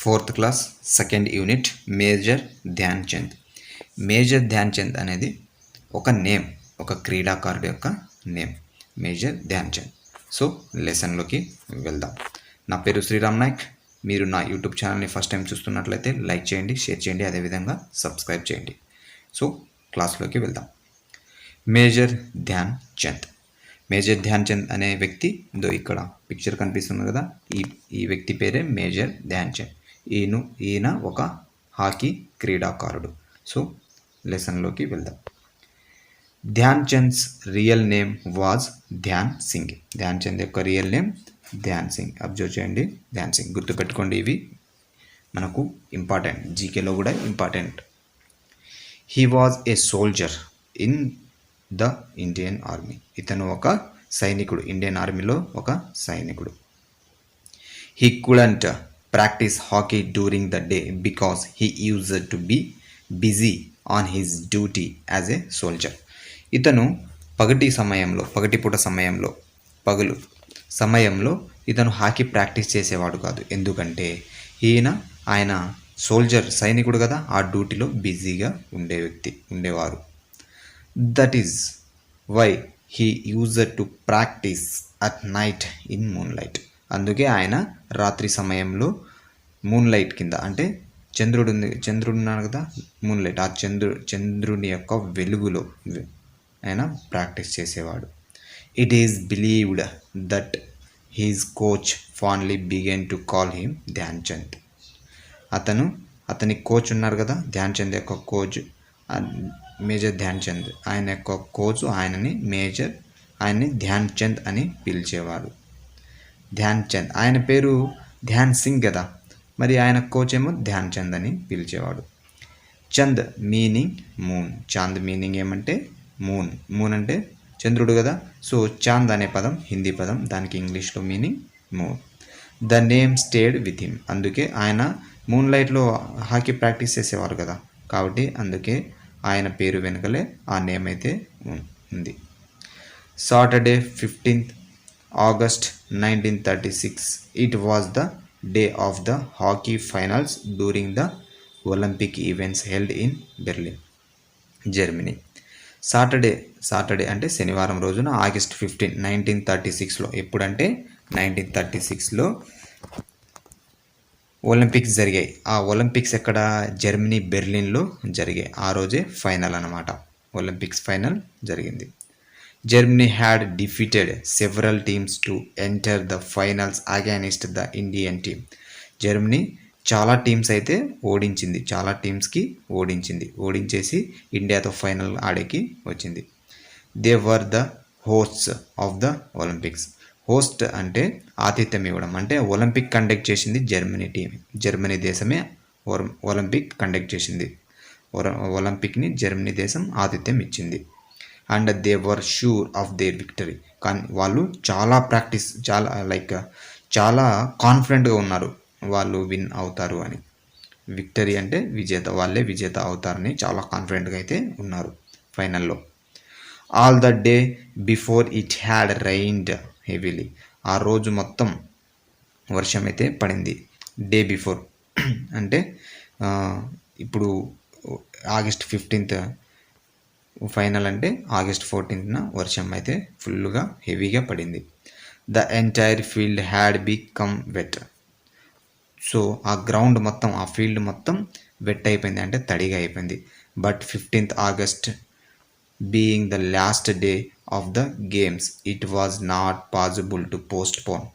4th class second unit major Dhyan Chand. Major Dhyan Chand అనేది ఒక name, ఒక క్రీడాకారుడు యొక్క name major Dhyan Chand. So లెసన్లోకి వెళ్దాం. నా పేరు శ్రీరామ్ నాయక్. మీరు నా యూట్యూబ్ ఛానల్ని ఫస్ట్ టైం చూస్తున్నట్లయితే లైక్ చేయండి, షేర్ చేయండి, అదేవిధంగా సబ్స్క్రైబ్ చేయండి. సో క్లాస్లోకి వెళ్దాం. మేజర్ ధ్యాన్ చంద్. మేజర్ ధ్యాన్ చంద్ అనే వ్యక్తి ఇక్కడ పిక్చర్ కనిపిస్తుంది కదా, ఈ వ్యక్తి పేరే మేజర్ ధ్యాన్ చంద్. ఈయన ఒక హాకీ క్రీడాకారుడు. సో లెసన్లోకి వెళ్దాం. Dhyan Chand's real name was Dhyan Singh. Dhyan Chand యొక్క real name Dhyan Singh. Observe చేయండి, ధ్యాన్ సింగ్. గుర్తుపెట్టుకోండి, ఇవి మనకు ఇంపార్టెంట్, జీకేలో కూడా important. He was a soldier in the Indian army. ఇతను ఒక సైనికుడు, ఇండియన్ ఆర్మీలో ఒక సైనికుడు. He couldn't practise hockey during the day because he used to be busy on his duty as a soldier. ఇతను పగటిపూట సమయంలో ఇతను హాకీ ప్రాక్టీస్ చేసేవాడు కాదు. ఎందుకంటే ఆయన సైనికుడు కదా, ఆ డ్యూటీలో బిజీగా ఉండేవారు. That is why he used to practice at night in moonlight. అందుకే ఆయన రాత్రి సమయంలో మూన్లైట్ కింద, అంటే చంద్రుడు ఉన్నాడు కదా, మూన్లైట్, ఆ చంద్రుని యొక్క వెలుగులో ఆయన ప్రాక్టీస్ చేసేవాడు. It is believed that his coach fondly began to call him Dhyan Chand. అతని కోచ్ ఉన్నారు కదా, ధ్యాన్ చంద్ యొక్క కోచ్ మేజర్ ధ్యాన్ చంద్. ఆయన యొక్క కోచ్ ఆయన్ని ధ్యాన్ చంద్ అని పిలిచేవాడు. ధ్యాన్ చంద్, ఆయన పేరు ధ్యాన్ సింగ్ కదా, మరి ఆయన కోచ్ ఏమో ధ్యాన్ చంద్ అని పిలిచేవాడు. Chand meaning moon. Chand meaning ఏమంటే మూన్. మూన్ అంటే చంద్రుడు కదా, సో చాంద్ అనే పదం హిందీ పదం, దానికి ఇంగ్లీష్లో meaning moon. The name stayed with him. అందుకే ఆయన మూన్ లైట్లో హాకీ ప్రాక్టీస్ చేసేవారు కదా, కాబట్టి అందుకే ఆయన పేరు వెనుకలే ఆ నేమ్ అయితే ఉంది. Saturday 15th August 1936 it was the day of the hockey finals during the Olympic events held in Berlin, Germany. Saturday అంటే శనివారం రోజున August 15, 1936లో, ఎప్పుడంటే 1936లో ఒలింపిక్స్ జరిగాయి. ఆ ఒలింపిక్స్ ఎక్కడ? జర్మనీ, బెర్లిన్లో జరిగాయి. ఆ రోజే ఫైనల్ అన్నమాట, ఒలింపిక్స్ ఫైనల్ జరిగింది. Germany had defeated several teams to enter the finals against the Indian team. Germany చాలా టీమ్స్కి ఓడించేసి ఇండియాతో ఫైనల్ ఆడేకి వచ్చింది. They were the hosts of the Olympics. Host అంటే ఆతిథ్యం ఇవ్వడం, అంటే ఒలింపిక్ కండక్ట్ చేసింది జర్మనీ దేశమే ఒలింపిక్ కండక్ట్ చేసింది. ఒలింపిక్ని జర్మనీ దేశం ఆతిథ్యం ఇచ్చింది. And they were sure of their victory. కానీ వాళ్ళు చాలా కాన్ఫిడెంట్గా ఉన్నారు, వాళ్ళు విన్ అవుతారు అని. విక్టరీ అంటే వాళ్ళే విజేత అవుతారని చాలా కాన్ఫిడెంట్గా అయితే ఉన్నారు ఫైనల్లో. All the day before it had రైన్డ్ heavily. ఆ రోజు మొత్తం వర్షం అయితే పడింది. డే బిఫోర్ అంటే ఇప్పుడు August 15th ఫైనల్, అంటే August 14th వర్షం అయితే ఫుల్గా హెవీగా పడింది. The entire field had become wet. So ఆ గ్రౌండ్ మొత్తం, ఆ ఫీల్డ్ మొత్తం వెట్ అయిపోయింది, అంటే తడిగా అయిపోయింది. But 15th August being the last day of the games it was not possible to postpone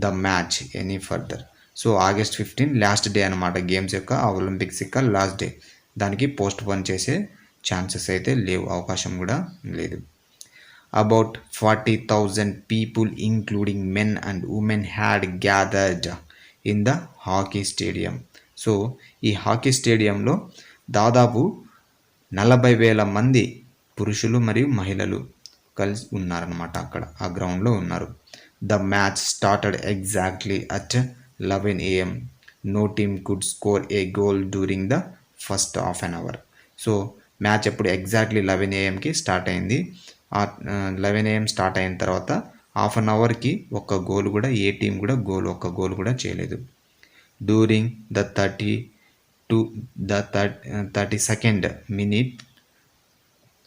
the match any further. So August 15 last day అనమాట, games యొక్క, ఆ ఒలింపిక్స్ యొక్క లాస్ట్ డే. దానికి పోస్ట్పోన్ చేసే ఛాన్సెస్ అయితే లేవు, అవకాశం కూడా లేదు. About 40,000 people including men and women had gathered in the hockey stadium. So ఈ హాకీ స్టేడియంలో దాదాపు 40,000 మంది పురుషులు మరియు మహిళలు కలిసి ఉన్నారనమాట, అక్కడ ఆ గ్రౌండ్లో ఉన్నారు. The match started exactly at 11 AM. No team could score a goal during the first half an hour. So match ఎప్పుడు ఎగ్జాక్ట్లీ 11 AM స్టార్ట్ అయింది. 11 AM స్టార్ట్ అయిన తర్వాత హాఫ్ అన్ అవర్కి ఒక్క గోల్ కూడా, ఏ టీం కూడా ఒక్క గోల్ కూడా చేయలేదు. During the 32nd minute,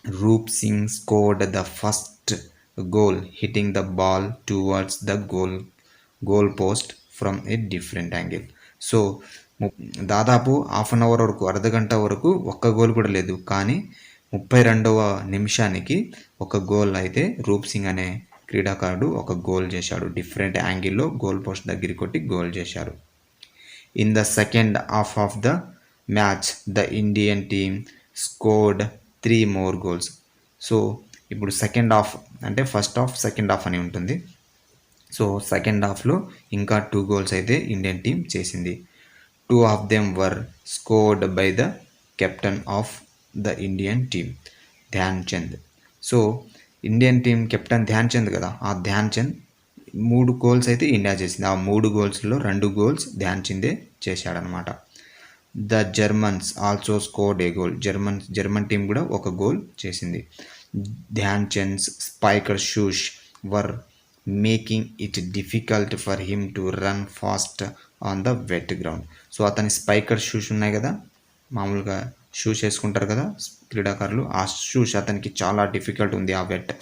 Roop Singh scored the first goal, hitting the ball towards the goal post from a different angle. So దాదాపు హాఫ్ అన్ అవర్ వరకు, అర్ధగంట వరకు ఒక్క గోల్ కూడా లేదు. కానీ 32వ నిమిషానికి ఒక గోల్ అయితే రూప్ సింగ్ అనే క్రీడాకారుడు ఒక గోల్ చేశాడు. డిఫరెంట్ యాంగిల్లో గోల్ పోస్ట్ దగ్గరికి కొట్టి గోల్ చేశారు. In the second half of the match the Indian team scored 3 more goals. So ఇప్పుడు సెకండ్ హాఫ్ అంటే ఫస్ట్ హాఫ్, సెకండ్ హాఫ్ అని ఉంటుంది. సో సెకండ్ హాఫ్లో ఇంకా 2 goals అయితే ఇండియన్ టీం చేసింది. 2 of them were scored by the captain of the Indian team, Dhyan Chand. So Indian team captain Dhyan Chand కదా, ఆ ధ్యాన్ చంద్ 3 goals అయితే ఇండియా చేసింది. ఆ 3 goalsలో 2 goals ధ్యాన్ చందే చేశాడనమాట. The Germans also scored a goal. German team కూడా ఒక గోల్ చేసింది. Dhyan Chand's spiker shoes were making it difficult for him to run fast on the wet ground. So అతని స్పైకర్ షూస్ ఉన్నాయి కదా, మామూలుగా షూస్ వేసుకుంటారు కదా క్రీడాకారులు, ఆ షూస్ అతనికి చాలా డిఫికల్ట్ ఉంది. ఆ వెట్,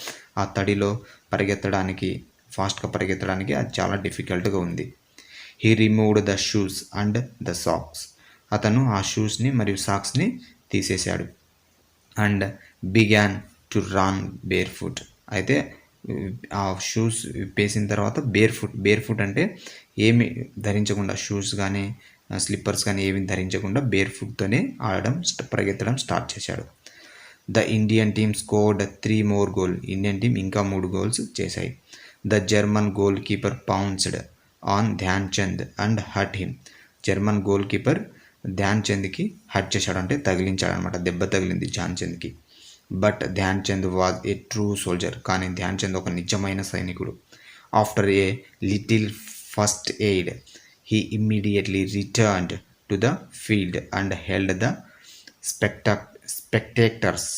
ఆ తడిలో పరిగెత్తడానికి, ఫాస్ట్గా పరిగెత్తడానికి అది చాలా డిఫికల్ట్గా ఉంది. He removed the shoes and the socks. అతను ఆ షూస్ని మరియు సాక్స్ని తీసేశాడు. And began to run barefoot. అయితే ఆ షూస్ వేసిన తర్వాత బేర్ ఫుట్ అంటే ఏమి ధరించకుండా, షూస్ కానీ స్లిప్పర్స్ కానీ ఏమి ధరించకుండా బేర్ ఫుట్తోనే పరిగెత్తడం స్టార్ట్ చేశాడు. The Indian team scored 3 more goal. Indian team ఇంకా 3 goals చేశాయి. The German goalkeeper pounced on Dhyan Chand and hurt him. German goalkeeper Dhyan చంద్కి హర్ట్ చేశాడు, అంటే తగిలించాడు అనమాట, దెబ్బ తగిలింది Dhyan Chand. But Dhyan Chand was a true soldier. కానీ ధ్యాన్ చంద్ ఒక నిజమైన సైనికుడు. After a little first aid he immediately returned to the field and held the spectators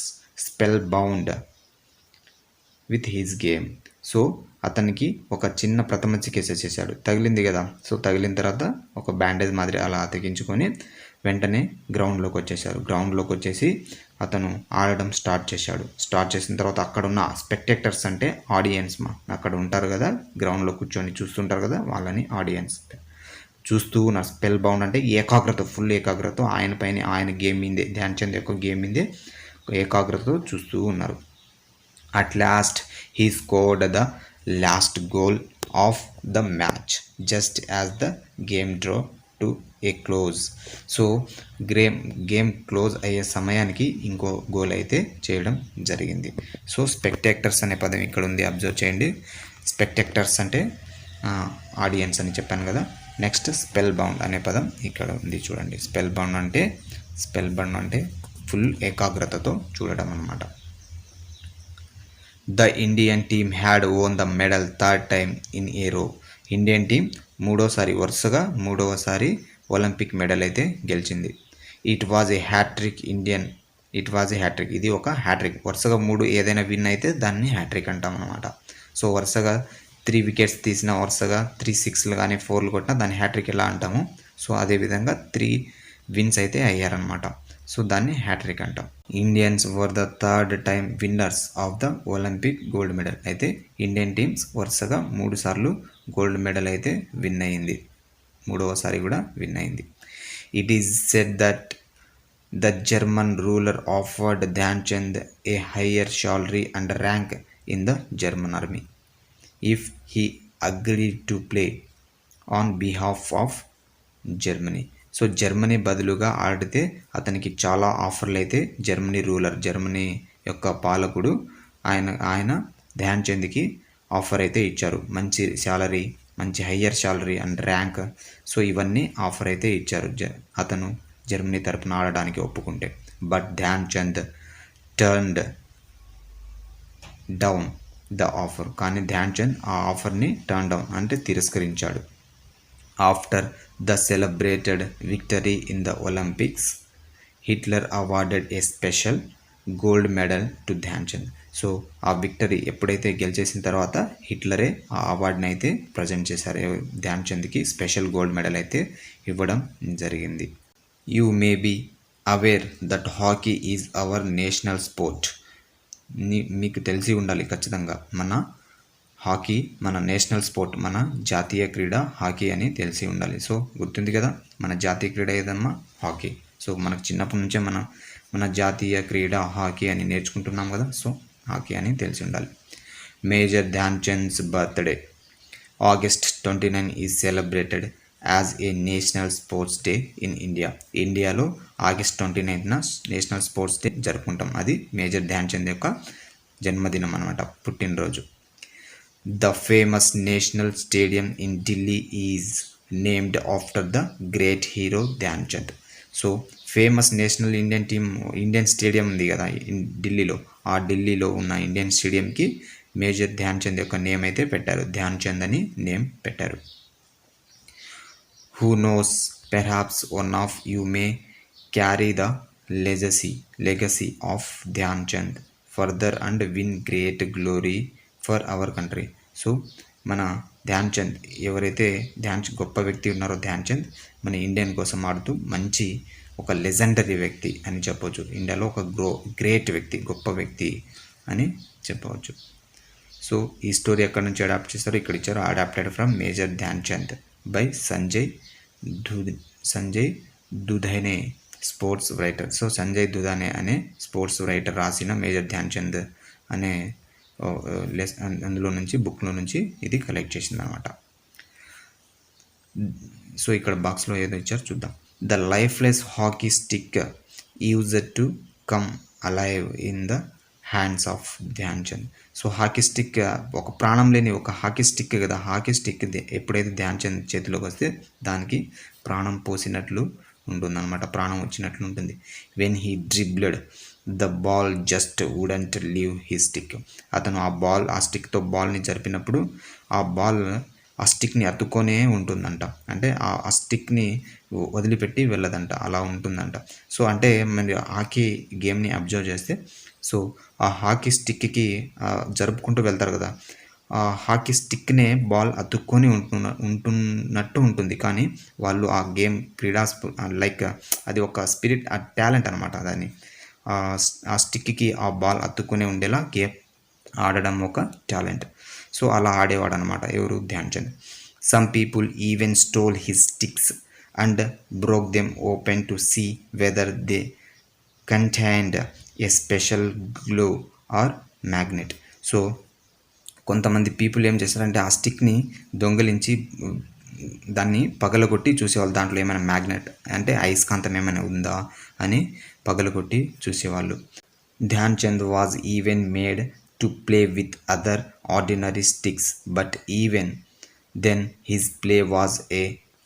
spell bound with his game. So అతనికి ఒక చిన్న ప్రథమ చికిత్స చేశాడు. తగిలింది కదా, సో తగిలిన తర్వాత ఒక బ్యాండేజ్ మాదిరి అలా అతికించుకొని వెంటనే గ్రౌండ్లోకి వచ్చేసారు. గ్రౌండ్లోకి వచ్చేసి అతను ఆడడం స్టార్ట్ చేసిన తర్వాత అక్కడ ఉన్న స్పెక్టేటర్స్ అంటే ఆడియన్స్, అక్కడ ఉంటారు కదా గ్రౌండ్లో కూర్చొని చూస్తుంటారు కదా, వాళ్ళని ఆడియన్స్ చూస్తూ ఉన్నారు. స్పెల్ బౌండ్ అంటే ఏకాగ్రత, ఫుల్ ఏకాగ్రత ఆయన పైన, ఆయన గేమ్ మీదే, ధ్యాన్ చంద్ యొక్క గేమ్ మీదే ఏకాగ్రతతో చూస్తూ ఉన్నారు. At last he scored the last goal of the match just as the game draw to A close. So game close అయ్యే సమయానికి ఇంకో గోల్ అయితే చేయడం జరిగింది. సో స్పెక్టేటర్స్ అనే పదం ఇక్కడ ఉంది, అబ్జర్వ్ చేయండి. స్పెక్టేటర్స్ అంటే ఆడియన్స్ అని చెప్పాను కదా. నెక్స్ట్ స్పెల్ బౌండ్ అనే పదం ఇక్కడ ఉంది చూడండి. స్పెల్ బౌండ్ అంటే ఫుల్ ఏకాగ్రతతో చూడడం అన్నమాట. The Indian team had won the medal third time in a row. Indian team వరుసగా మూడవసారి ఒలింపిక్ మెడల్ అయితే గెలిచింది. It was a hattrick. ఇది ఒక హ్యాట్రిక్. వరుసగా 3 ఏదైనా విన్ అయితే దాన్ని హ్యాట్రిక్ అంటాం అనమాట. సో వరుసగా 3 wickets తీసిన, వరుసగా 3 6లు కానీ 4లు కొట్టినా దాన్ని హ్యాట్రిక్ ఎలా అంటాము. సో అదేవిధంగా 3 wins అయితే అయ్యారనమాట. సో దాన్ని హ్యాట్రిక్ అంటాం. Indians were the third time winners of the Olympic gold medal. అయితే ఇండియన్ టీమ్స్ వరుసగా 3 సార్లు గోల్డ్ మెడల్ అయితే విన్ అయింది, 3వసారి కూడా విన్ అయింది. It is said that the German ruler offered Dhyan Chand a higher salary and rank in the German army if he agreed to play on behalf of Germany. So Germany బదులుగా ఆడితే అతనికి చాలా ఆఫర్లు అయితే జర్మనీ యొక్క పాలకుడు ఆయన ధ్యాన్ చంద్కి ఆఫర్ అయితే ఇచ్చారు. మంచి శాలరీ, మంచి higher salary and rank, so ఇవన్నీ ఆఫర్ అయితే ఇచ్చారు అతను జర్మనీ తరపున ఆడడానికి ఒప్పుకుంటే. But Dhyan Chand turned down the offer. కానీ ధ్యాన్ చంద్ ఆ ఆఫర్ని టర్న్ డౌన్ అంటే తిరస్కరించాడు. After the celebrated victory in the Olympics Hitler awarded a special gold medal to Dhyan Chand. So ఆ విక్టరీ ఎప్పుడైతే గెలిచేసిన తర్వాత హిట్లరే ఆ అవార్డుని అయితే ప్రజెంట్ చేశారు. ధ్యాన్ చంద్కి స్పెషల్ గోల్డ్ మెడల్ అయితే ఇవ్వడం జరిగింది. You may be aware that hockey is our national sport. మీకు తెలిసి ఉండాలి ఖచ్చితంగా, హాకీ మన నేషనల్ స్పోర్ట్, మన జాతీయ క్రీడ హాకీ అని తెలిసి ఉండాలి. సో గుర్తుంది కదా, మన జాతీయ క్రీడ ఏదమ్మా హాకీ. సో మనకు చిన్నప్పటి నుంచే మన జాతీయ క్రీడ హాకీ అని నేర్చుకుంటున్నాం కదా. సో హాకీ అని తెలిసి ఉండాలి. Major Dhyan Chand's birthday August 29 is celebrated as a national sports day in India. ఇండియాలో ఆగస్ట్ 29న నేషనల్ స్పోర్ట్స్ డే జరుపుకుంటాం. అది మేజర్ ధ్యాన్ చంద్ యొక్క జన్మదినం అనమాట, పుట్టినరోజు. The famous national stadium in Delhi is named after the great hero Dhyan Chand. So famous national Indian stadium ఉంది కదా ఢిల్లీలో, ఆ ఢిల్లీలో ఉన్న ఇండియన్ స్టేడియంకి మేజర్ ధ్యాన్ చంద్ యొక్క నేమ్ అయితే పెట్టారు, ధ్యాన్ చంద్ అని నేమ్ పెట్టారు. Who knows, perhaps one of you may carry the legacy of Dhyan Chand further and win great glory for our country. So మన ధ్యాన్ చంద్, ఎవరైతే గొప్ప వ్యక్తి ఉన్నారో ధ్యాన్ చంద్, మన ఇండియన్ కోసం ఆడుతూ మంచి ఒక లెజెండరీ వ్యక్తి అని చెప్పవచ్చు. ఇండియాలో ఒక గ్రేట్ వ్యక్తి, గొప్ప వ్యక్తి అని చెప్పవచ్చు. సో ఈ స్టోరీ ఎక్కడి నుంచి అడాప్ట్ చేస్తారో ఇక్కడ ఇచ్చారు. Adapted from major Dhyan Chand by Sanjay Dudhane sports writer. So Sanjay Dudhane అనే స్పోర్ట్స్ రైటర్ రాసిన మేజర్ ధ్యాన్ చంద్ అనే అందులో నుంచి బుక్లో నుంచి ఇది కలెక్ట్ చేసింది అనమాట. సో ఇక్కడ బాక్స్లో ఏదో ఇచ్చారు చూద్దాం. The lifeless hockey stick used to come alive in the hands of Dhyan Chand. So hockey stick, ఒక ప్రాణం లేని ఒక హాకీ స్టిక్ కదా, హాకీ స్టిక్ ఎప్పుడైతే ధ్యాన్ చంద్ చేతిలోకి వస్తే దానికి ప్రాణం పోసినట్లు ఉంటుందన్నమాట, ప్రాణం వచ్చినట్లు ఉంటుంది. When he dribbled the ball just wouldn't leave he stick. అతను ఆ స్టిక్తో బాల్ని జరిపినప్పుడు ఆ స్టిక్ని అతుక్కొనే ఉంటుందంట, అంటే ఆ స్టిక్ని వదిలిపెట్టి వెళ్ళదంట, అలా ఉంటుందంట. సో అంటే మరి హాకీ గేమ్ని అబ్జర్వ్ చేస్తే, సో ఆ హాకీ స్టిక్కి జరుపుకుంటూ వెళ్తారు కదా, ఆ హాకీ స్టిక్నే బాల్ అతుక్కొని ఉంటున్నట్టు ఉంటుంది. కానీ వాళ్ళు ఆ గేమ్ లైక్ అది ఒక స్పిరిట్, ఆ టాలెంట్ అనమాట. దాన్ని ఆ స్టిక్కి ఆ బాల్ అతుక్కునే ఉండేలా గేమ్ ఆడడం ఒక టాలెంట్. సో అలా ఆడేవాడు అనమాట ఎవరు, Dhyan Chand. Some people even stole his sticks and broke them open to see whether they contained a special glow or magnet. So కొంతమంది పీపుల్ ఏం చేస్తారంటే ఆ స్టిక్ని దొంగలించి దాన్ని పగలగొట్టి చూసేవాళ్ళు, దాంట్లో ఏమైనా మ్యాగ్నెట్ అంటే అయస్కాంతం ఏమైనా ఉందా అని పగలగొట్టి చూసేవాళ్ళు. Dhyan Chand was even made to play with other ordinary sticks, but even then his play was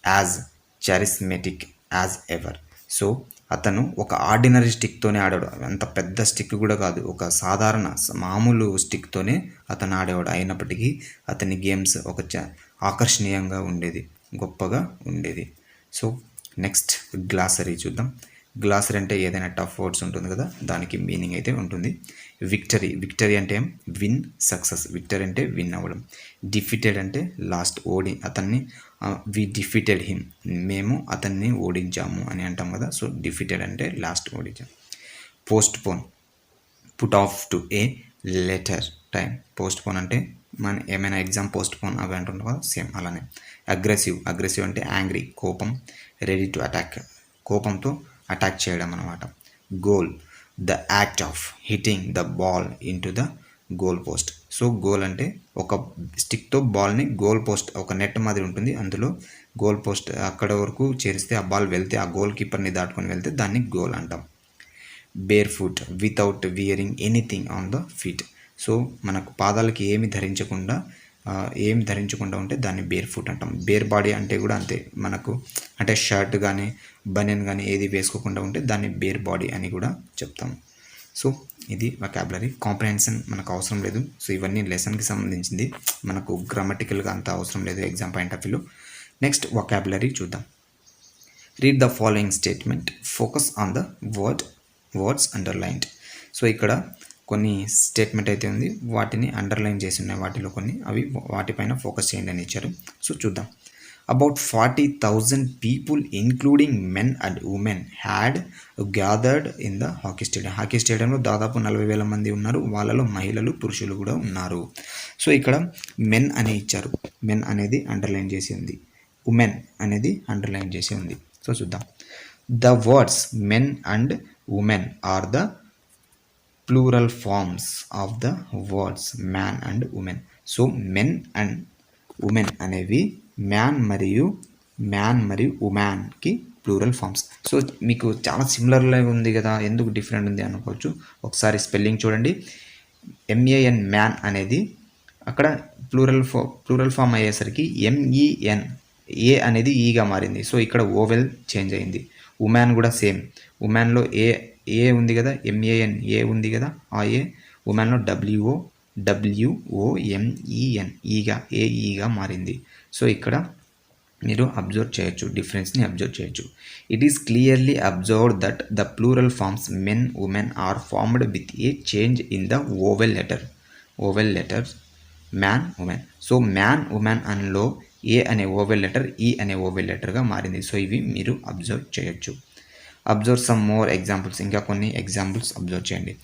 as charismatic as ever. So అతను ఒక ఆర్డినరీ స్టిక్తోనే ఆడాడు, అంత పెద్ద స్టిక్ కూడా కాదు, ఒక సాధారణ మామూలు స్టిక్తోనే అతను ఆడేవాడు. అయినప్పటికీ అతని గేమ్స్ ఒక ఆకర్షణీయంగా ఉండేది, గొప్పగా ఉండేది. సో నెక్స్ట్ గ్లాసరీ చూద్దాం. గ్లాసరీ అంటే ఏదైనా టఫ్ వర్డ్స్ ఉంటుంది కదా, దానికి మీనింగ్ అయితే ఉంటుంది. విక్టరీ అంటే విన్, సక్సెస్. విక్టరీ అంటే విన్ అవ్వడం. డిఫీటెడ్ అంటే లాస్ట్, అతన్ని వి డిఫీటెడ్ హిమ్, మేము అతన్ని ఓడించాము అని అంటాం కదా. సో డిఫీటెడ్ అంటే లాస్ట్, ఓడించాం. Postpone, put off to a later time. Postpone అంటే మన ఏమైనా ఎగ్జామ్ పోస్ట్ పోన్ అవి అంటుంటాం కదా, సేమ్ అలానే. అగ్రెసివ్ అంటే యాంగ్రీ, కోపం. రెడీ టు అటాక్, కోపంతో అటాక్ చేయడం అనమాట. Goal, the act of hitting the ball in to the goal post. So goal అంటే ఒక స్టిక్తో బాల్ని గోల్ పోస్ట్, ఒక నెట్ మాదిరి ఉంటుంది, అందులో గోల్ పోస్ట్ అక్కడ వరకు చేరిస్తే ఆ బాల్ వెళ్తే ఆ గోల్ కీపర్ని దాటుకొని వెళ్తే దాన్ని గోల్ అంటాం. Bear foot, without wearing anything on the feet. So మనకు పాదాలకి ఏమి ధరించకుండా ఉంటే దాన్ని బేర్ ఫుట్ అంటాం. బేర్ బాడీ అంటే కూడా అంతే, మనకు అంటే షర్ట్ కానీ బనియన్ కానీ ఏది వేసుకోకుండా ఉంటే దాన్ని బేర్ బాడీ అని కూడా చెప్తాం. సో ఇది వొకాబులరీ. కాంప్రహెన్షన్ మనకు అవసరం లేదు. సో ఇవన్నీ లెసన్కి సంబంధించింది, మనకు గ్రామటికల్గా అంత అవసరం లేదు ఎగ్జామ్ పాయింట్ ఆఫ్ వ్యూలో. నెక్స్ట్ వొకాబులరీ చూద్దాం. Read the following statement, focus on the words underlined. So ఇక్కడ కొన్ని స్టేట్మెంట్ అయితే ఉంది, వాటిని అండర్లైన్ చేసి ఉన్నాయి, వాటిలో కొన్ని అవి వాటిపైన ఫోకస్ చేయండి అని ఇచ్చారు. సో చూద్దాం. About 40,000 people including men and women had gathered in the hockey stadium. Hockey స్టేడియంలో దాదాపు 40,000 మంది ఉన్నారు, వాళ్ళలో మహిళలు పురుషులు కూడా ఉన్నారు. సో ఇక్కడ మెన్ అని ఇచ్చారు, మెన్ అనేది అండర్లైన్ చేసి ఉంది, ఉమెన్ అనేది అండర్లైన్ చేసి ఉంది. సో చూద్దాం. The words men and women are the plural forms of the words man and women. So men and women అనేవి మ్యాన్ మరియు ఉమెన్కి ప్లూరల్ ఫార్మ్స్. సో మీకు చాలా సిమిలర్గా ఉంది కదా, ఎందుకు డిఫరెంట్ ఉంది అనుకోవచ్చు. ఒకసారి స్పెల్లింగ్ చూడండి. MAN మ్యాన్ అనేది అక్కడ ప్లూరల్ ఫామ్ అయ్యేసరికి MEN, ఏ అనేది ఈగా మారింది. సో ఇక్కడ ఓవెల్ చేంజ్ అయింది. ఉమెన్ కూడా సేమ్, ఉమెన్లో ఏ ఉంది కదా, MAN ఏ ఉంది కదా, ఆ ఏ ఉమెన్లో WOMEN ఈగా మారింది. సో ఇక్కడ మీరు అబ్జర్వ్ చేయొచ్చు, డిఫరెన్స్ని అబ్జర్వ్ చేయొచ్చు. It is clearly observed that the plural forms men women are formed with a change in the vowel letter man women. So man women అనలో ఏ అనే ఓవెల్ లెటర్ ఈ అనే ఓవెల్ లెటర్గా మారింది. సో ఇవి మీరు అబ్జర్వ్ చేయొచ్చు. Observe some more examples, ఇంకా కొన్ని ఎగ్జాంపుల్స్ అబ్జర్వ్ చేయండి.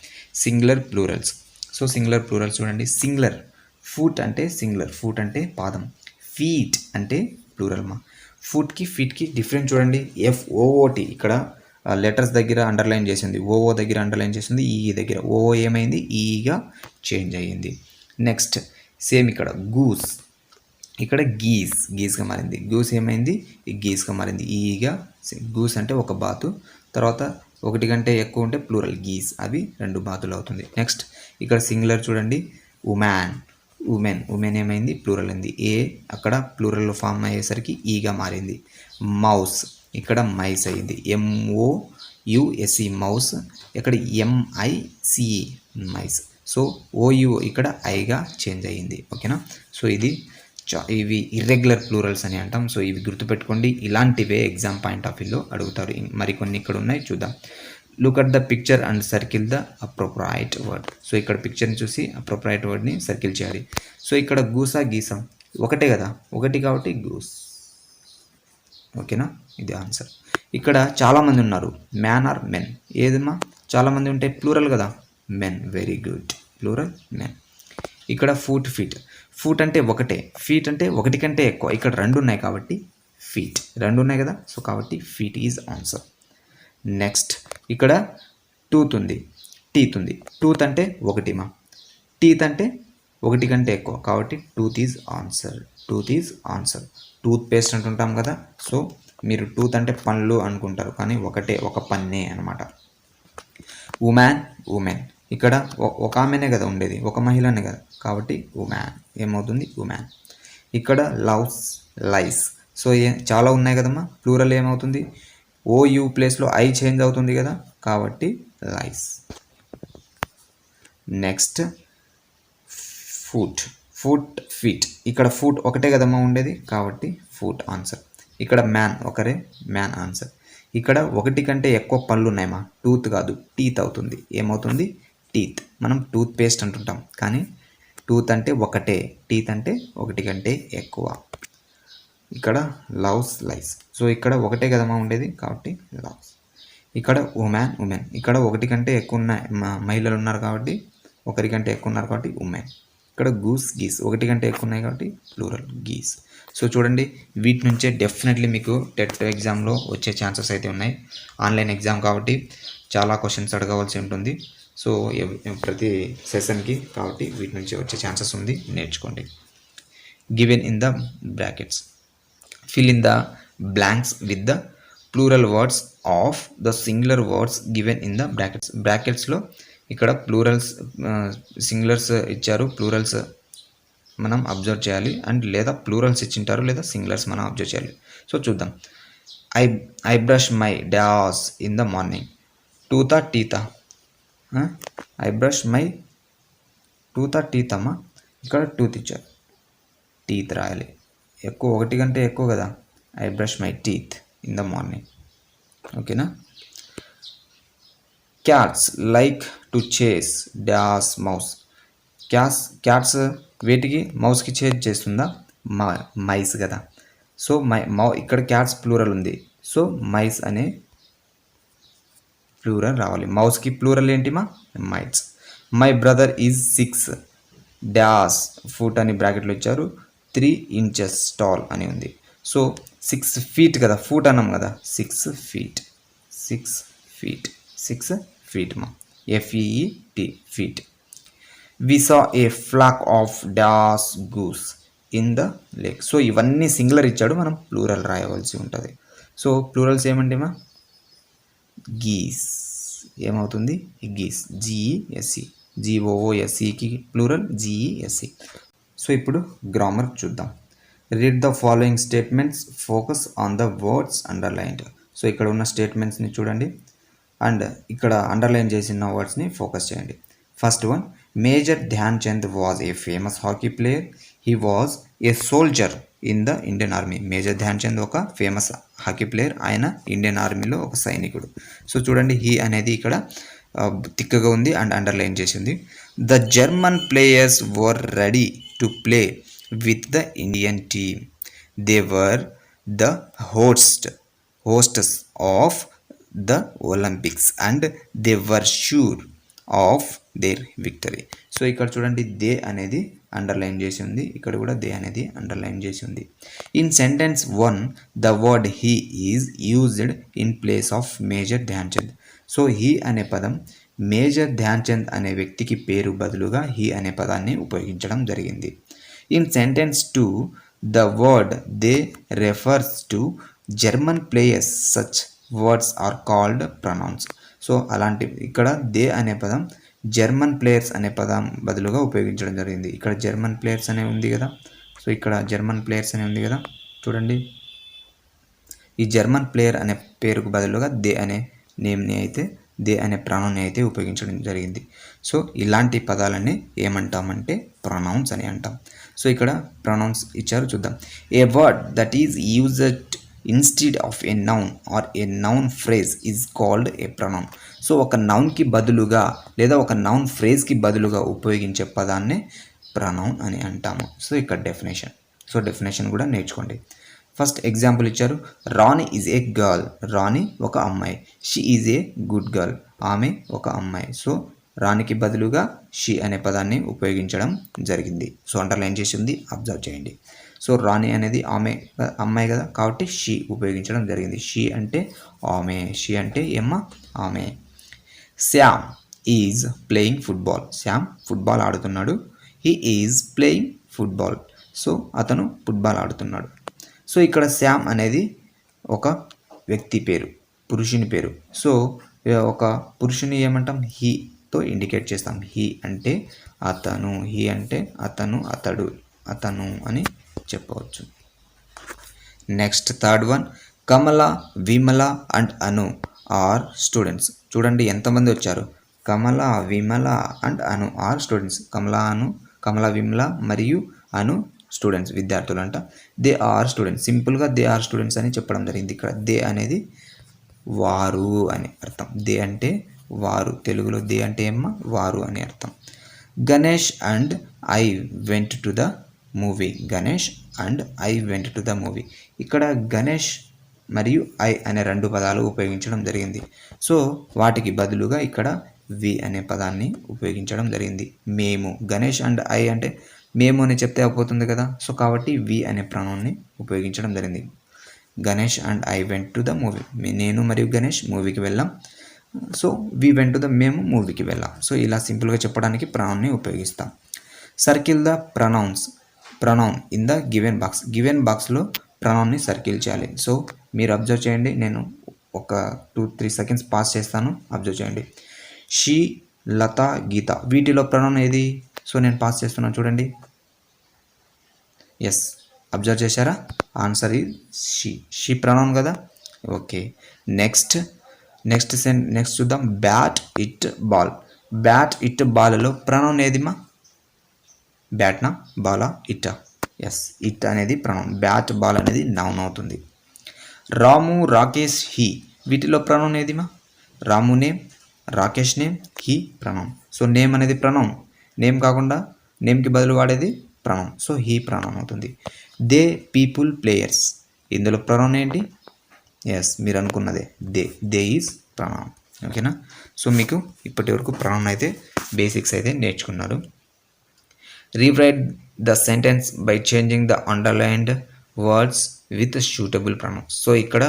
Singular plurals. So singular plurals చూడండి. సింగులర్ ఫుట్ అంటే సింగులర్, ఫుట్ అంటే పాదం, ఫీట్ అంటే ప్లూరల్ మా. ఫుట్కి ఫీట్కి డిఫరెంట్ చూడండి. FOOT ఇక్కడ లెటర్స్ దగ్గర అండర్లైన్ చేసింది, OO దగ్గర అండర్లైన్ చేసింది, ఈ దగ్గర OO ఏమైంది, ఈగా చేంజ్ అయ్యింది. నెక్స్ట్ సేమ్ ఇక్కడ గూస్, ఇక్కడ గీస్గా మారింది, గూస్ ఏమైంది, గీస్గా మారింది, ఈగా. గూస్ అంటే ఒక బాతు, తర్వాత ఒకటి కంటే ఎక్కువ ఉంటే ప్లూరల్ గీస్, అవి 2 బాతులు అవుతుంది. నెక్స్ట్ ఇక్కడ సింగులర్ చూడండి. ఉమెన్ ఏమైంది, ప్లూరల్ అయింది, ఏ అక్కడ ప్లూరల్లో ఫామ్ అయ్యేసరికి ఈగా మారింది. మౌస్ ఇక్కడ మైస్ అయింది, MOUSE మౌస్, ఇక్కడ MICE మైస్. సో OU ఇక్కడ ఐగా చేంజ్ అయ్యింది. ఓకేనా. సో ఇవి ఇర్రెగ్యులర్ ప్లూరల్స్ అని అంటాం. సో ఇవి గుర్తుపెట్టుకోండి, ఇలాంటివే ఎగ్జామ్ పాయింట్ ఆఫ్ వ్యూలో అడుగుతారు. మరికొన్ని ఇక్కడ ఉన్నాయి, చూద్దాం. Look at the picture and circle the appropriate word. So ఇక్కడ పిక్చర్ని చూసి అప్రోప్రైట్ వర్డ్ని సర్కిల్ చేయాలి. సో ఇక్కడ గూసా గీసం ఒకటే కదా, ఒకటి కాబట్టి గూస్. ఓకేనా, ఇది ఆన్సర్. ఇక్కడ చాలామంది ఉన్నారు, మ్యాన్ ఆర్ మెన్, ఏదమ్మా చాలామంది ఉంటే ప్లూరల్ కదా, men. Very good, plural men. ఇక్కడ ఫుట్ అంటే ఒకటే, ఫీట్ అంటే ఒకటి కంటే ఎక్కువ, ఇక్కడ 2 ఉన్నాయి కాబట్టి ఫీట్, 2 ఉన్నాయి కదా, సో కాబట్టి ఫీట్ ఈజ్ ఆన్సర్. నెక్స్ట్ ఇక్కడ టీత్ ఉంది. టూత్ అంటే ఒకటి మా, టీత్ అంటే ఒకటి కంటే ఎక్కువ కాబట్టి tooth is answer. Toothpaste అంటుంటాం కదా, సో మీరు టూత్ అంటే పండ్లు అనుకుంటారు, కానీ ఒక పన్నే అనమాట. ఉమెన్ ఇక్కడ ఒక ఆమెనే కదా ఉండేది, ఒక మహిళనే కదా, కాబట్టి ఉమెన్ ఏమవుతుంది, ఉమెన్. ఇక్కడ లైస్. సో చాలా ఉన్నాయి కదమ్మా, ప్లూరల్ ఏమవుతుంది, OU ప్లేస్లో ఐ చేంజ్ అవుతుంది కదా, కాబట్టి లైస్. Next feet. ఇక్కడ ఫుట్ ఒకటే కదమ్మా ఉండేది, కాబట్టి ఫుట్ ఆన్సర్. ఇక్కడ మ్యాన్ ఆన్సర్. ఇక్కడ ఒకటి కంటే ఎక్కువ పళ్ళు ఉన్నాయమ్మా, టూత్ కాదు టీత్ అవుతుంది, ఏమవుతుంది, టీత్. మనం టూత్ పేస్ట్ అంటుంటాం, కానీ టూత్ అంటే ఒకటే, టీత్ అంటే ఒకటి కంటే ఎక్కువ. ఇక్కడ లైస్. సో ఇక్కడ ఒకటే కదమ్మా ఉండేది, కాబట్టి లవ్స్. ఇక్కడ ఉమెన్. ఇక్కడ ఒకటి కంటే ఎక్కువ ఉన్న మహిళలు ఉన్నారు కాబట్టి, ఒకరికంటే ఎక్కువ ఉన్నారు కాబట్టి ఉమెన్. ఇక్కడ గీస్ ఒకటి కంటే ఎక్కువ ఉన్నాయి కాబట్టి ప్లూరల్ గీస్. సో చూడండి, వీటి నుంచే డెఫినెట్లీ మీకు టెట్ ఎగ్జామ్లో వచ్చే ఛాన్సెస్ అయితే ఉన్నాయి. ఆన్లైన్ ఎగ్జామ్ కాబట్టి చాలా క్వశ్చన్స్ అడగవలసి ఉంటుంది. సో ప్రతి సెషన్కి, కాబట్టి వీటి నుంచి వచ్చే ఛాన్సెస్ ఉంది, నేర్చుకోండి. Given in the brackets, fill in the blanks with the plural words of the singular words given in the bracketsలో ఇక్కడ ప్లూరల్స్ సింగులర్స్ ఇచ్చారు, ప్లూరల్స్ మనం అబ్జర్వ్ చేయాలి, అండ్ లేదా ప్లూరల్స్ ఇచ్చింటారు, లేదా సింగులర్స్ మనం అబ్జర్వ్ చేయాలి. సో చూద్దాం. I brush my dash in the morning. టీతా ఐ బ్రష్ మై టీత్ అమ్మా, ఇక్కడ టూత్ ఇచ్చారు, టీత్ రాయాలి, ఎక్కువ ఒకటి కంటే ఎక్కువ కదా. I brush my teeth in the morning. ఓకేనా. Cats like to chase dash mouse. Cats వేటికి మౌస్కి చేజ్ చేస్తుందా? మైస్ కదా. సో ఇక్కడ క్యాట్స్ ప్లూరల్ ఉంది. సో మైస్ అనే ప్లూరల్ రావాలి. మౌస్కి ప్లూరల్ ఏంటిమా? Mice. My brother is 6 dash foot అని బ్రాకెట్లో ఇచ్చారు. 3 inches టాల్ అని ఉంది. సో 6 feet కదా, ఫుట్ అన్నాం కదా, 6 feet. 6 feet మా, FEET feet. We saw a flock of dose goose in the lake. So ఇవన్నీ సింగులర్ ఇచ్చాడు, మనం ప్లూరల్ రాయవలసి ఉంటుంది. సో ప్లూరల్స్ ఏమంటే మా గీస్ ఏమవుతుంది? గీస్. GESE. GOOSEకి ప్లూరల్ GESE. సో ఇప్పుడు గ్రామర్ చూద్దాం. Read the following statements, focus on the words underlined. So ఇక్కడ ఉన్న స్టేట్మెంట్స్ని చూడండి అండ్ ఇక్కడ అండర్లైన్ చేసిన వర్డ్స్ని ఫోకస్ చేయండి. First one, major Dhyan Chand was a famous hockey player. He was a soldier in the Indian army. Major Dhyan Chand ఒక ఫేమస్ హాకీ ప్లేయర్, ఆయన ఇండియన్ ఆర్మీలో ఒక సైనికుడు. సో చూడండి, హీ అనేది ఇక్కడ తిక్కగా ఉంది అండ్ అండర్లైన్ చేసింది. The German players were ready to play with the Indian team. They were the hostess of the Olympics and they were sure of their victory. So ఇక్కడ చూడండి, దే అనేది underline చేసి ఉంది, ఇక్కడ కూడా దే అనేది underline చేసి ఉంది. In sentence 1 the word he is used in place of major Dhyan Chand. So he అనే పదం మేజర్ ధ్యాన్ చంద్ అనే వ్యక్తికి పేరు బదులుగా హీ అనే పదాన్ని ఉపయోగించడం జరిగింది. In sentence 2 the word they refers to German players, such words are called pronouns. So అలాంటి ఇక్కడ దే అనే పదం జర్మన్ ప్లేయర్స్ అనే పదం బదులుగా ఉపయోగించడం జరిగింది. ఇక్కడ జర్మన్ ప్లేయర్స్ అనే ఉంది కదా, సో ఇక్కడ జర్మన్ ప్లేయర్స్ అనే ఉంది కదా, చూడండి ఈ జర్మన్ ప్లేయర్ అనే పేరుకు బదులుగా దే అనే నేమ్ని అయితే, దే అనే ప్రొనౌన్ని అయితే ఉపయోగించడం జరిగింది. సో ఇలాంటి పదాలన్నీ ఏమంటామంటే ప్రొనౌన్స్ అని అంటాం. సో ఇక్కడ ప్రొనౌన్స్ ఇచ్చారు, చూద్దాం. A word that is used instead of a noun or a noun phrase is called a pronoun. So ఒక నౌన్కి బదులుగా లేదా ఒక నౌన్ ఫ్రేజ్కి బదులుగా ఉపయోగించే పదాన్ని ప్రొనౌన్ అని అంటాము. సో ఇక్కడ డెఫినేషన్. సో డెఫినేషన్ కూడా నేర్చుకోండి. ఫస్ట్ ఎగ్జాంపుల్ ఇచ్చారు, రాణి ఈజ్ ఏ గర్ల్. రాణి ఒక అమ్మాయి. She is a good girl. ఆమె ఒక అమ్మాయి. సో రాణికి బదులుగా షీ అనే పదాన్ని ఉపయోగించడం జరిగింది. సో అండర్లైన్ చేసి ఉంది, అబ్జర్వ్ చేయండి. సో రాణి అనేది ఆమె అమ్మాయి కదా, కాబట్టి షీ ఉపయోగించడం జరిగింది. షీ అంటే ఆమె, షీ అంటే ఆమె. Shyam is playing football. Shyam football ఆడుతున్నాడు. He is playing football. So అతను ఫుట్బాల్ ఆడుతున్నాడు. సో ఇక్కడ శ్యామ్ అనేది ఒక వ్యక్తి పేరు, పురుషుని పేరు. సో ఒక పురుషుని ఏమంటాం? హీతో ఇండికేట్ చేస్తాం. హీ అంటే అతను, హీ అంటే అతను, అతను అని చెప్పవచ్చు. Next third one, Kamala, Vimala and Anu are students. చూడండి ఎంతమంది వచ్చారు. Kamala, Vimala and Anu are students. Kamala, Vimala మరియు అను స్టూడెంట్స్, విద్యార్థులు అంట. They are students. సింపుల్గా దే ఆర్ స్టూడెంట్స్ అని చెప్పడం జరిగింది. ఇక్కడ దే అనేది వారు అని అర్థం. దే అంటే వారు, తెలుగులో దే అంటే వారు అని అర్థం. Ganesh and I went to the movie. Ganesh and I went to the movie. ఇక్కడ గణేష్ మరియు ఐ అనే 2 పదాలు ఉపయోగించడం జరిగింది. సో వాటికి బదులుగా ఇక్కడ వి అనే పదాన్ని ఉపయోగించడం జరిగింది. మేము, గణేష్ అండ్ ఐ అంటే మేము అని చెప్తే అయిపోతుంది కదా. సో కాబట్టి వి అనే ప్రొనౌన్ని ఉపయోగించడం జరిగింది. Ganesh and I went to the movie. నేను మరియు గణేష్ మూవీకి వెళ్ళాం. So we went to the, మేము మూవీకి వెళ్ళాం. సో ఇలా సింపుల్గా చెప్పడానికి ప్రొనౌన్ని ఉపయోగిస్తాం. Circle the pronoun in the given box. Given బాక్స్లో ప్రొనౌన్ని సర్కిల్ చేయాలి. సో మీరు అబ్జర్వ్ చేయండి, నేను ఒక 2-3 సెకండ్స్ పాస్ చేస్తాను, అబ్జర్వ్ చేయండి. షీ, లత, గీత, వీటిలో ప్రొనౌన్ ఏది? సో నేను పాస్ చేస్తున్నాను చూడండి. ఎస్, అబ్జర్వ్ చేశారా? ఆన్సర్ ఈజ్ షీ ప్రొనౌన్ కదా. ఓకే, నెక్స్ట్ చూద్దాం. Bat, it, ball. Bat, it, బాల్లో ప్రొనౌన్ ఏదిమా? బ్యాట్నా, బాలా, ఇట్టా? ఎస్, ఇట్ అనేది ప్రొనౌన్. బ్యాట్, బాల్ అనేది నౌన్ అవుతుంది. రాము, రాకేష్, హీ, వీటిలో ప్రొనౌన్ ఏదిమా? Ramu name, Rakesh name, he pronoun. So name అనేది ప్రనౌన్, నేమ్ కాకుండా నేమ్కి బదులు వాడేది ప్రనౌన్. సో హీ ప్రనౌన్ అవుతుంది. దే పీపుల్ ప్లేయర్స్, ఇందులో ప్రనౌన్ ఏంటి? ఎస్, మీరు అనుకున్నదే దే ఈజ్ ప్రనౌన్. ఓకేనా? సో మీకు ఇప్పటి వరకు ప్రనౌన్ అయితే బేసిక్స్ అయితే నేర్చుకున్నారు. Rewrite the sentence by changing the underlined words with suitable pronouns. So ఇక్కడ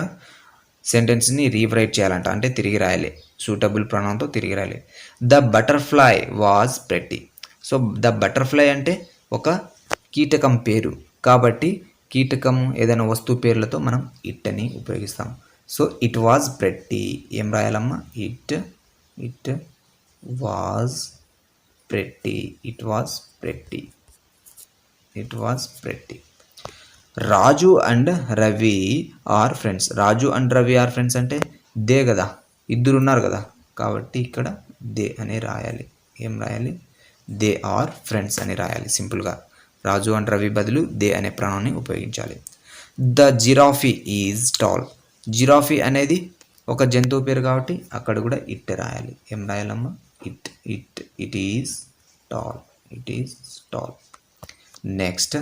సెంటెన్స్ని రీరైట్ చేయాలంట, అంటే తిరిగి రాయాలి, సూటబుల్ ప్రొనౌన్తో తిరిగి రాయాలి. The butterfly was pretty. So the butterfly అంటే ఒక కీటకం పేరు, కాబట్టి కీటకం ఏదైనా వస్తువు పేర్లతో మనం ఇట్ అని ఉపయోగిస్తాం. సో ఇట్ వాజ్ ప్రెట్టి, ఏం రాయాలమ్మా? It was pretty, it was pretty, it was pretty. Raju and Ravi are friends. Raju and Ravi are friends అంటే దే కదా, ఇద్దరు ఉన్నారు కదా, కాబట్టి ఇక్కడ దే అని రాయాలి. ఏం రాయాలి? దే ఆర్ ఫ్రెండ్స్ అని రాయాలి సింపుల్గా. రాజు అండ్ రవి బదులు దే అనే ప్రాణాన్ని ఉపయోగించాలి. The giraffe is tall. Giraffe అనేది ఒక జంతువు పేరు కాబట్టి అక్కడ కూడా ఇట్ రాయాలి. ఏం రాయాలమ్మా? It is tall, it is tall. Next,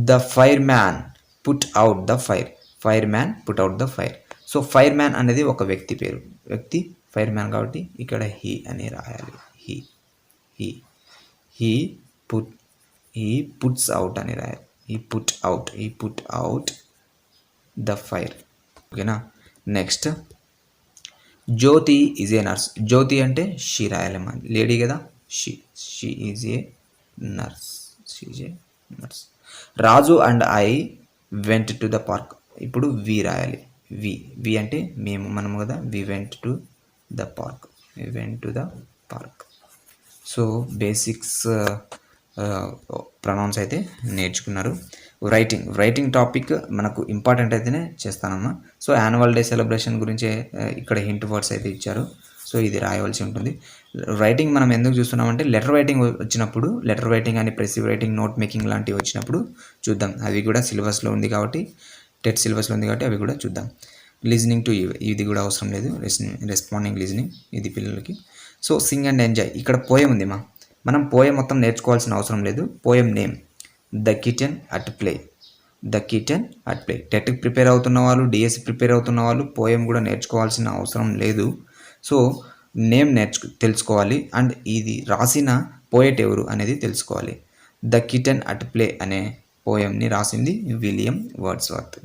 the fireman put out the fire. Fireman put out the fire. So fireman అనేది ఒక వ్యక్తి పేరు, వ్యక్తి ఫైర్ మ్యాన్ కాబట్టి ఇక్కడ హీ అని రాయాలి. హీ పుట్స్ అవుట్ అని రాయాలి. He put out the fire. ఓకేనా? Next, Jyothi is a nurse. Jyothi అంటే షీ రాయాలమ్మా, లేడీ కదా, she is a nurse, she is a nurse. Raju and I went to the park. ఇప్పుడు వి రాయాలి. వి అంటే మనము కదా, we went to the park, we went to the park. So basics pronouns అయితే నేర్చుకున్నారు. Writing topic మనకు important అయితేనే చేస్తానమ్మా. సో యాన్యువల్ డే సెలబ్రేషన్ గురించి ఇక్కడ హింట్ వర్డ్స్ అయితే ఇచ్చారు. సో ఇది రాయవలసి ఉంటుంది. రైటింగ్ మనం ఎందుకు చూస్తున్నామంటే లెటర్ రైటింగ్ వచ్చినప్పుడు, లెటర్ రైటింగ్ అని ప్రెసివ్ రైటింగ్, నోట్ మేకింగ్ లాంటివి వచ్చినప్పుడు చూద్దాం. అవి కూడా సిలబస్లో ఉంది కాబట్టి, టెట్ సిలబస్లో ఉంది కాబట్టి అవి కూడా చూద్దాం. లిజనింగ్ టు ఇది కూడా అవసరం లేదు, రెస్పాండింగ్ లిజనింగ్ ఇది పిల్లలకి. సో సింగ్ అండ్ ఎంజాయ్, ఇక్కడ పోయం ఉంది మనం పోయం మొత్తం నేర్చుకోవాల్సిన అవసరం లేదు. Poem name the kitchen at play, the kitchen at play. టెట్కి ప్రిపేర్ అవుతున్న వాళ్ళు, డిఎస్సి ప్రిపేర్ అవుతున్న వాళ్ళు పోయం కూడా నేర్చుకోవాల్సిన అవసరం లేదు. సో నేమ్ తెలుసుకోవాలి, అండ్ ఇది రాసిన పోయెట్ ఎవరు అనేది తెలుసుకోవాలి. ద కిచెన్ అట్ ప్లే అనే పోయంని రాసింది William Wordsworth.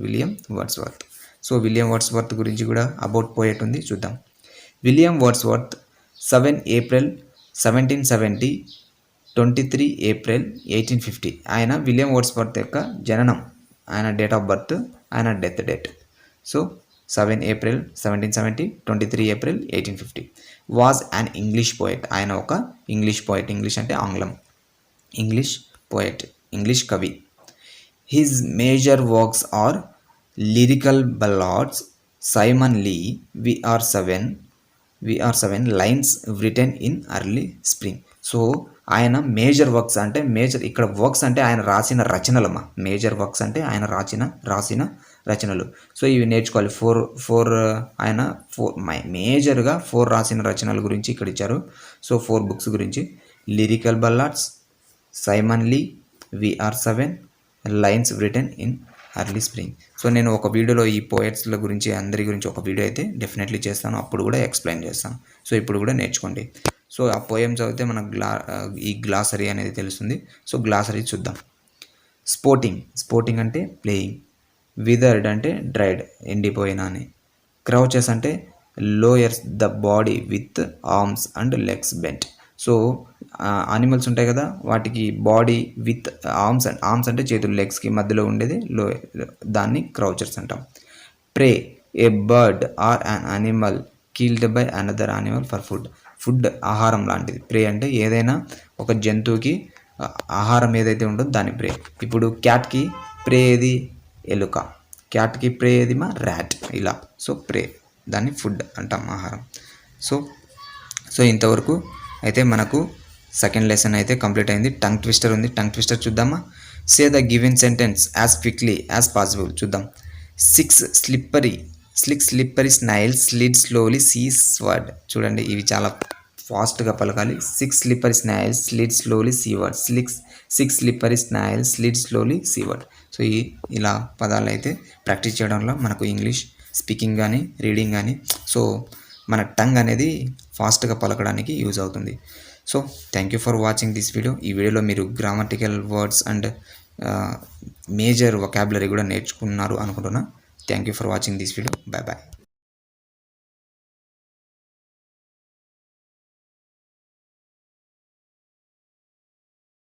So William Wordsworth గురించి కూడా అబౌట్ పోయెట్ ఉంది, చూద్దాం. William Wordsworth 7 April 1770, 23 April 1850. ఆయన విలియం వర్డ్స్వర్త్ యొక్క జననం, ఆయన డేట్ ఆఫ్ బర్త్, ఆయన death date. So 7 April 1770, 23 April 1850. Was an English poet. ఆయన ఒక ఇంగ్లీష్ పోయెట్, ఇంగ్లీష్ అంటే ఆంగ్లం, ఇంగ్లీష్ పోయెట్, ఇంగ్లీష్ కవి. His major works are lyrical ballads, Simon Lee, we are seven lines written in early spring. So ఆయన major works అంటే, ఇక్కడ works అంటే ఆయన రాసిన రచనలమ్మా. మేజర్ వర్క్స్ అంటే ఆయన రాసిన రచనలు. సో ఇవి నేర్చుకోవాలి. ఆయన మేజర్గా 4 రాసిన రచనల గురించి ఇక్కడ ఇచ్చారు. సో 4 బుక్స్ గురించి: lyrical ballads, Simon Lee, VR7, lines written in early spring. So నేను ఒక వీడియోలో ఈ పోయెట్స్ల గురించి అందరి గురించి ఒక వీడియో అయితే డెఫినెట్లీ చేస్తాను, అప్పుడు కూడా ఎక్స్ప్లెయిన్ చేస్తాను. సో ఇప్పుడు కూడా నేర్చుకోండి. సో ఆ పోయం చదివితే మనకు ఈ గ్లాసరీ అనేది తెలుస్తుంది. సో గ్లాసరీ చూద్దాం. స్పోర్టింగ్ అంటే ప్లేయింగ్. విదర్డ్ అంటే డ్రైడ్, ఎండిపోయిన అని. క్రౌచెస్ అంటే లోయర్స్ the body with arms and legs bent. So animals ఉంటాయి కదా, వాటికి బాడీ విత్ ఆర్మ్స్ అంటే చేతులు, లెగ్స్కి మధ్యలో ఉండేది దాన్ని క్రౌచర్స్ అంటాం. Prey, a bird or an animal killed by another animal for food ఆహారం లాంటిది. ప్రే అంటే ఏదైనా ఒక జంతువుకి ఆహారం ఏదైతే ఉంటుందో దాన్ని ప్రే. ఇప్పుడు క్యాట్కి ప్రే ఏది? ఎలుక. క్యాట్కి ప్రే ఏది ర్యాట్, ఇలా. సో ప్రే, దాన్ని ఫుడ్ అంటాం, ఆహారం. సో ఇంతవరకు అయితే మనకు సెకండ్ లెసన్ అయితే కంప్లీట్ అయింది. టంగ్ ట్విస్టర్ ఉంది, టంగ్ ట్విస్టర్ చూద్దామా. Say the given sentence as quickly as possible చూద్దాం. 6 slippery slick slippery snail స్లిడ్ slowly seaward. చూడండి ఇవి చాలా ఫాస్ట్గా పలకాలి. 6 slippery snails స్లిడ్ slowly seaward. 6 slippery snails స్లిడ్ slowly seaward. So ఇలా పదాలు అయితే ప్రాక్టీస్ చేయడం వల్ల మనకు ఇంగ్లీష్ స్పీకింగ్ కానీ రీడింగ్ కానీ సో మన టంగ్ అనేది ఫాస్ట్గా పలకడానికి యూజ్ అవుతుంది. So thank you for watching this video. ఈ వీడియోలో మీరు grammatical words and major vocabulary కూడా నేర్చుకున్నారు అనుకుంటున్నా. Thank you for watching this video. Bye bye.